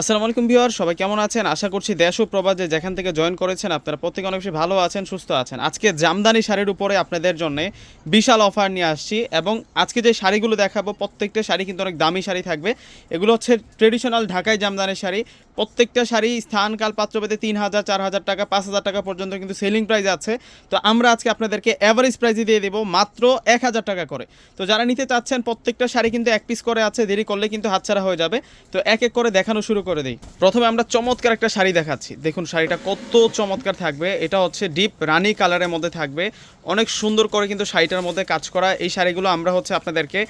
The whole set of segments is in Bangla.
আসসালামু আলাইকুম ভিউয়ার, সবাই কেমন আছেন? আশা করছি দেশ ও প্রবাসে যেখান থেকে জয়েন করেছেন আপনারা প্রত্যেকে অনেক বেশি ভালো আছেন, সুস্থ আছেন। আজকে জামদানি শাড়ির উপরে আপনাদের জন্য বিশাল অফার নিয়ে আসছি এবং আজকে যে শাড়িগুলো দেখাবো প্রত্যেকটা শাড়ি কিন্তু অনেক দামি শাড়ি থাকবে। এগুলো হচ্ছে ট্রেডিশনাল ঢাকাই জামদানি শাড়ি। প্রত্যেকটা শাড়ি স্থান কাল পাত্রভেদে ৩,০০০, ৪,০০০ টাকা, ৫,০০০ টাকা পর্যন্ত কিন্তু সেলিং প্রাইস আছে। তো আমরা আজকে আপনাদেরকে অ্যাভারেজ প্রাইসে দিয়ে দেবো মাত্র ১,০০০ টাকা করে। তো যারা নিতে চাচ্ছেন প্রত্যেকটা শাড়ি কিন্তু এক পিস করে আছে, দেরি করলে কিন্তু হাতছাড়া হয়ে যাবে। তো এক এক করে দেখানো শুরু করে দিই। প্রথমে আমরা চমৎকার একটা শাড়ি দেখাচ্ছি, দেখুন শাড়িটা কত চমৎকার থাকবে। এটা হচ্ছে ডিপ রানি কালারের মধ্যে থাকবে, অনেক সুন্দর করে কিন্তু শাড়িটার মধ্যে কাজ করা। এই শাড়িগুলো আমরা হচ্ছে আপনাদেরকে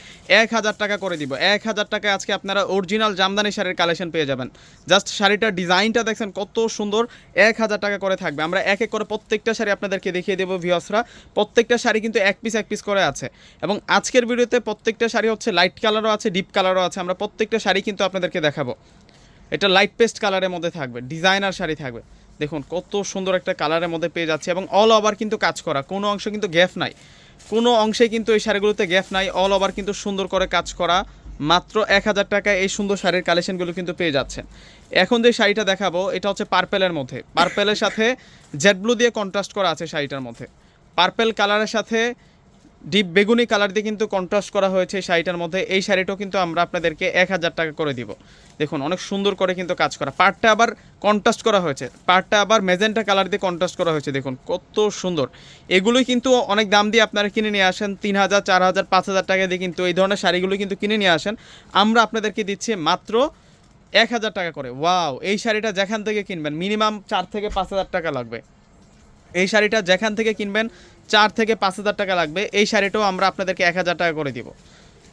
১,০০০ টাকা করে দিব। ১,০০০ টাকায় আজকে আপনারা অরিজিনাল জামদানি শাড়ির কালেকশন পেয়ে যাবেন। জাস্ট শাড়িটার ডিজাইনটা দেখছেন কত সুন্দর, ১,০০০ টাকা করে থাকবে। আমরা এক এক করে প্রত্যেকটা শাড়ি আপনাদেরকে দেখিয়ে দেবো ভিউয়ার্সরা। প্রত্যেকটা শাড়ি কিন্তু এক পিস করে আছে এবং আজকের ভিডিওতে প্রত্যেকটা শাড়ি হচ্ছে লাইট কালারও আছে, ডিপ কালারও আছে। আমরা প্রত্যেকটা শাড়ি কিন্তু আপনাদেরকে দেখাবো। এটা লাইট পেস্ট কালারের মধ্যে থাকবে, ডিজাইনার শাড়ি থাকবে। দেখুন কত সুন্দর একটা কালারের মধ্যে পেয়ে যাচ্ছে এবং অল ওভার কিন্তু কাজ করা, কোনো অংশ কিন্তু গ্যাপ নাই, কোনো অংশে কিন্তু এই শাড়িগুলোতে গ্যাপ নাই। অল ওভার কিন্তু সুন্দর করে কাজ করা। মাত্র ১,০০০ টাকায় এই সুন্দর শাড়ির কালেকশনগুলো কিন্তু পেয়ে যাচ্ছেন। এখন যে শাড়িটা দেখাবো এটা হচ্ছে পার্পেলের মধ্যে, পার্পেলের সাথে জেড ব্লু দিয়ে কন্ট্রাস্ট করা আছে শাড়িটার মধ্যে। পার্পেল কালারের সাথে ডিপ বেগুনি কালার দিয়ে কিন্তু কন্ট্রাস্ট করা হয়েছে এই শাড়িটার মধ্যে। এই শাড়িটাও কিন্তু আমরা আপনাদেরকে ১,০০০ টাকা করে দিব। দেখুন অনেক সুন্দর করে কিন্তু কাজ করা, পাড়টা আবার কন্ট্রাস্ট করা হয়েছে, পাড়টা আবার মেজেন্টা কালার দিয়ে কন্ট্রাস্ট করা হয়েছে। দেখুন কত সুন্দর। এগুলোই কিন্তু অনেক দাম দিয়ে আপনারা কিনে নিয়ে আসেন, ৩,০০০, ৪,০০০, ৫,০০০ টাকা দিয়ে কিন্তু এই ধরনের শাড়িগুলো কিন্তু কিনে নিয়ে আসেন। আমরা আপনাদেরকে দিচ্ছি মাত্র ১,০০০ টাকা করে। ওয়াও, এই শাড়িটা যেখান থেকে কিনবেন মিনিমাম ৪ থেকে ৫,০০০ টাকা লাগবে। এই শাড়িটা যেখান থেকে কিনবেন ৪ থেকে ৫,০০০ টাকা লাগবে। এই শাড়িটাও আমরা আপনাদেরকে ১,০০০ টাকা করে দিব।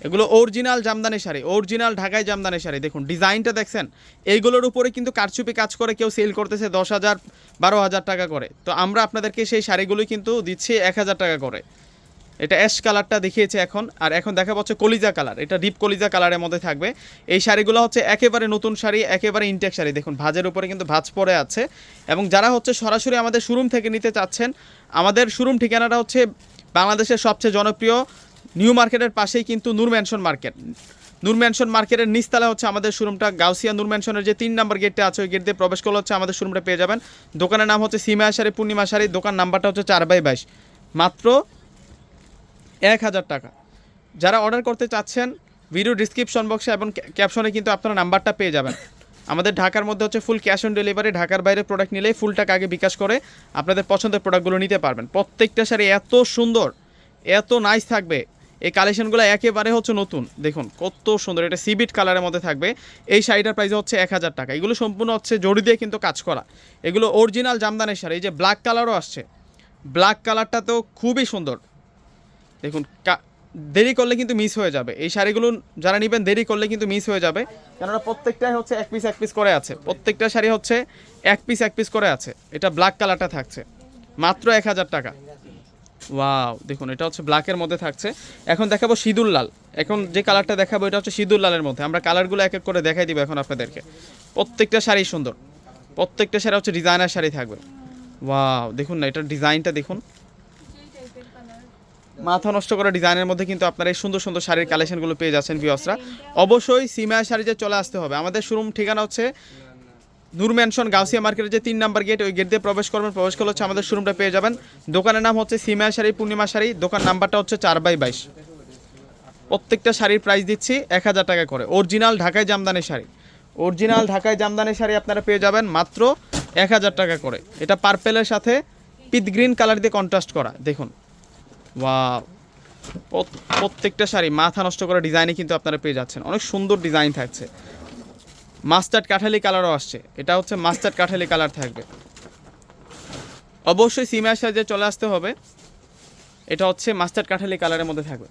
এগুলো অরিজিনাল জামদানি শাড়ি, অরিজিনাল ঢাকাই জামদানি শাড়ি। দেখুন ডিজাইনটা দেখছেন, এইগুলোর উপরে কিন্তু কারচুপি কাজ করে কেউ সেল করতেছে ১০,০০০, ১২,০০০ টাকা করে। তো আমরা আপনাদেরকে সেই শাড়িগুলোই কিন্তু দিচ্ছি ১,০০০ টাকা করে। এটা অ্যাশ কালারটা দেখিয়েছে এখন, আর এখন দেখা পাচ্ছে কলিজা কালার, এটা ডিপ কলিজা কালারের মধ্যে থাকবে। এই শাড়িগুলো হচ্ছে একেবারে নতুন শাড়ি, একেবারে ইনটেক শাড়ি। দেখুন ভাঁজের উপরে কিন্তু ভাঁজ পড়ে আছে। এবং যারা হচ্ছে সরাসরি আমাদের শোরুম থেকে নিতে চাচ্ছেন, আমাদের শোরুম ঠিকানাটা হচ্ছে বাংলাদেশের সবচেয়ে জনপ্রিয় নিউ মার্কেটের পাশেই কিন্তু নূর ম্যানশন মার্কেট। নূর ম্যানশন মার্কেটের নিচতলা হচ্ছে আমাদের শোরুমটা। গাউসিয়া নূর ম্যানশনের যে ৩ নম্বর গেটটা আছে ওই গেট দিয়ে প্রবেশ করলে হচ্ছে আমাদের শোরুমটা পেয়ে যাবেন। দোকানের নাম হচ্ছে সিমা শাড়ি, পূর্ণিমা শাড়ি। দোকান নাম্বারটা হচ্ছে 4/22। মাত্র ১,০০০ টাকা। যারা অর্ডার করতে চাচ্ছেন ভিডিও ডিসক্রিপশন বক্সে এবং ক্যাপশনে কিন্তু আপনারা নাম্বারটা পেয়ে যাবেন। আমাদের ঢাকার মধ্যে হচ্ছে ফুল ক্যাশ অন ডেলিভারি। ঢাকার বাইরে প্রোডাক্ট নিলেই ফুল টাকা আগে বিকাশ করে আপনাদের পছন্দের প্রোডাক্টগুলো নিতে পারবেন। প্রত্যেকটা শাড়ি এত সুন্দর, এত নাইস থাকবে। এই কালেকশনগুলো একেবারে হচ্ছে নতুন। দেখুন কত সুন্দর, এটা সিবিট কালারের মধ্যে থাকবে। এই শাড়িটার প্রাইস হচ্ছে ১,০০০ টাকা। এগুলো সম্পূর্ণ হচ্ছে জড়ি দিয়ে কিন্তু কাজ করা, এগুলো অরিজিনাল জামদানি শাড়ি। এই যে ব্ল্যাক কালারও আসছে, ব্ল্যাক কালারটা তো খুবই সুন্দর। দেখুন দেরি করলে কিন্তু মিস হয়ে যাবে। এই শাড়িগুলো যারা নেবেন দেরি করলে কিন্তু মিস হয়ে যাবে, কেননা প্রত্যেকটাই হচ্ছে এক পিস করে আছে। প্রত্যেকটা শাড়ি হচ্ছে এক পিস করে আছে। এটা ব্ল্যাক কালারটা থাকছে মাত্র ১,০০০ টাকা। ওয়াও, দেখুন এটা হচ্ছে ব্ল্যাকের মধ্যে থাকছে। এখন দেখাবো সিঁদুর লাল। এখন যে কালারটা দেখাবো এটা হচ্ছে সিঁদুর লালের মধ্যে। আমরা কালারগুলো এক এক করে দেখাই দিব এখন আপনাদেরকে। প্রত্যেকটা শাড়ি সুন্দর, প্রত্যেকটা শাড়ি হচ্ছে ডিজাইনার শাড়ি থাকবে। ওয়াও, দেখুন না এটার ডিজাইনটা দেখুন, মাথা নষ্ট করা ডিজাইনের মধ্যে কিন্তু আপনারা এই সুন্দর সুন্দর শাড়ির কালেকশনগুলো পেয়ে যাচ্ছেন ভিউয়ার্সরা। অবশ্যই সিমা শাড়িতে চলে আসতে হবে। আমাদের শোরুম ঠিকানা হচ্ছে নূর ম্যানশন, গাউসিয়া মার্কেটের যে ৩ নম্বর গেট, ওই গেট দিয়ে প্রবেশ করবেন। প্রবেশ করলে হচ্ছে আমাদের শোরুমটা পেয়ে যাবেন। দোকানের নাম হচ্ছে সিমা শাড়ি, পূর্ণিমা শাড়ি। দোকান নাম্বারটা হচ্ছে 4/22। প্রত্যেকটা শাড়ির প্রাইস দিচ্ছি ১,০০০ টাকা করে। অরিজিনাল ঢাকায় জামদানি শাড়ি, অরিজিনাল ঢাকায় জামদানি শাড়ি আপনারা পেয়ে যাবেন মাত্র ১,০০০ টাকা করে। এটা পার্পেলের সাথে পিট গ্রিন কালার দিয়ে কন্ট্রাস্ট করা। দেখুন ওয়াও, প্রত্যেকটা শাড়ি মাথা নষ্ট করা ডিজাইনে কিন্তু আপনারা পেয়ে যাচ্ছেন। অনেক সুন্দর ডিজাইন থাকছে। মাস্টার্ড কাঠালি কালারও আসছে, এটা হচ্ছে মাস্টার্ড কাঠালি কালার থাকবে। অবশ্যই সিমার সাইজে চলে আসতে হবে। এটা হচ্ছে মাস্টার্ড কাঠালি কালারের মধ্যে থাকবে।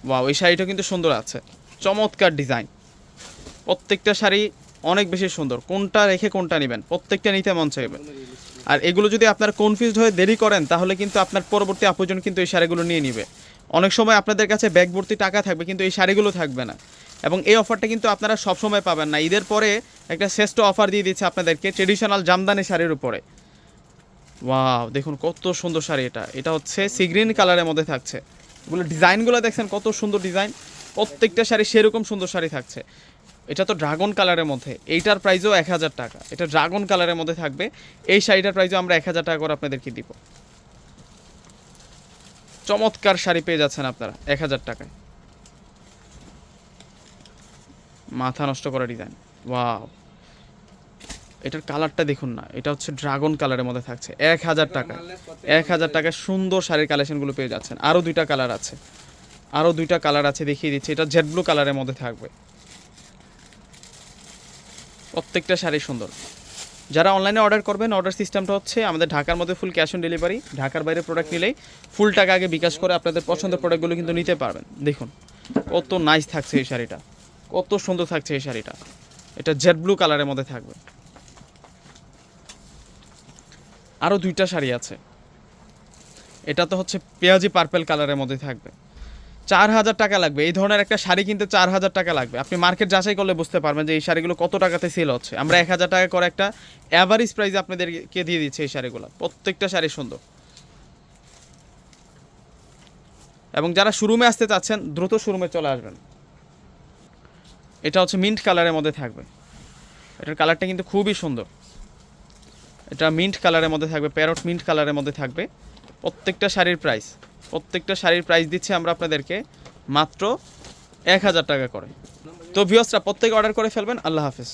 ওয়াও, এই শাড়িটা কিন্তু সুন্দর আছে, চমৎকার ডিজাইন। প্রত্যেকটা শাড়ি অনেক বেশি সুন্দর, কোনটা রেখে কোনটা নেবেন প্রত্যেকটা নিতে মন চাইবে। আর এগুলো যদি আপনার কনফিউজড হয়ে দেরি করেন তাহলে কিন্তু আপনার পরবর্তী আপনজন কিন্তু এই শাড়িগুলো নিয়ে নেবে। অনেক সময় আপনাদের কাছে ব্যাগ ভর্তি টাকা থাকবে কিন্তু এই শাড়িগুলো থাকবে না। এবং এই অফারটা কিন্তু আপনারা সবসময় পাবেন না। ঈদের পরে একটা শ্রেষ্ঠ অফার দিয়ে দিচ্ছে আপনাদেরকে ট্রেডিশনাল জামদানি শাড়ির উপরে। ওয়াও, দেখুন কত সুন্দর শাড়ি। এটা হচ্ছে সি গ্রিন কালারের মধ্যে থাকছে। এগুলো ডিজাইনগুলো দেখছেন কত সুন্দর ডিজাইন। প্রত্যেকটা শাড়ি সেরকম সুন্দর শাড়ি থাকছে। এটা তো ড্রাগন কালারের মধ্যে, এইটার প্রাইসও 1000 টাকা। এটা ড্রাগন কালারের মধ্যে থাকবে, এই শাড়িটার প্রাইসও আমরা 1000 টাকা করে আপনাদেরকে দিব। চমৎকার শাড়ি পেয়ে যাচ্ছেন আপনারা 1000 টাকায়। মাথা নষ্ট করা ডিজাইন, ওয়াও! এটার কালারটা দেখুন না, এটা হচ্ছে ড্রাগন কালারের মধ্যে থাকছে 1000 টাকা। 1000 টাকায় সুন্দর শাড়ির কালেকশনগুলো পেয়ে যাচ্ছেন। আরও দুইটা কালার আছে, আরও দুইটা কালার আছে, দেখিয়ে দিচ্ছি। এটা জেড ব্লু কালারের মধ্যে থাকবে। প্রত্যেকটা শাড়ি সুন্দর। যারা অনলাইনে অর্ডার করবেন, অর্ডার সিস্টেমটা হচ্ছে আমাদের ঢাকার মধ্যে ফুল ক্যাশ অন ডেলিভারি। ঢাকার বাইরে প্রোডাক্ট নিলেই ফুল টাকা আগে বিকাশ করে আপনাদের পছন্দের প্রোডাক্টগুলো কিন্তু নিতে পারবেন। দেখুন কত নাইস থাকছে এই শাড়িটা, কত সুন্দর থাকছে এই শাড়িটা। এটা জেড ব্লু কালারের মধ্যে থাকবে। আরও দুইটা শাড়ি আছে, এটা তো হচ্ছে পেঁয়াজি পার্পেল কালারের মধ্যে থাকবে। 4000 টাকা লাগবে এই ধরনের একটা শাড়ি কিনতে, 4000 টাকা লাগবে। আপনি মার্কেট যাচাই করলে বুঝতে পারবেন যে এই শাড়িগুলো কত টাকাতে সেল হচ্ছে। আমরা 1000 টাকা করে একটা অ্যাভারেজ প্রাইসে আপনাদেরকে দিয়ে দিচ্ছি এই শাড়িগুলো। প্রত্যেকটা শাড়ি সুন্দর। এবং যারা শোরুমে আসতে চাচ্ছেন দ্রুত শোরুমে চলে আসবেন। এটা হচ্ছে মিন্ট কালারের মধ্যে থাকবে, এটার কালারটা কিন্তু খুবই সুন্দর। এটা মিন্ট কালারের মধ্যে থাকবে, প্যারট মিন্ট কালারের মধ্যে থাকবে। প্রত্যেকটা শাড়ির প্রাইস দিচ্ছি আমরা আপনাদেরকে মাত্র 1000 টাকা করে। তো ভিউয়ার্সরা প্রত্যেকে অর্ডার করে ফেলবেন। আল্লাহ হাফেজ।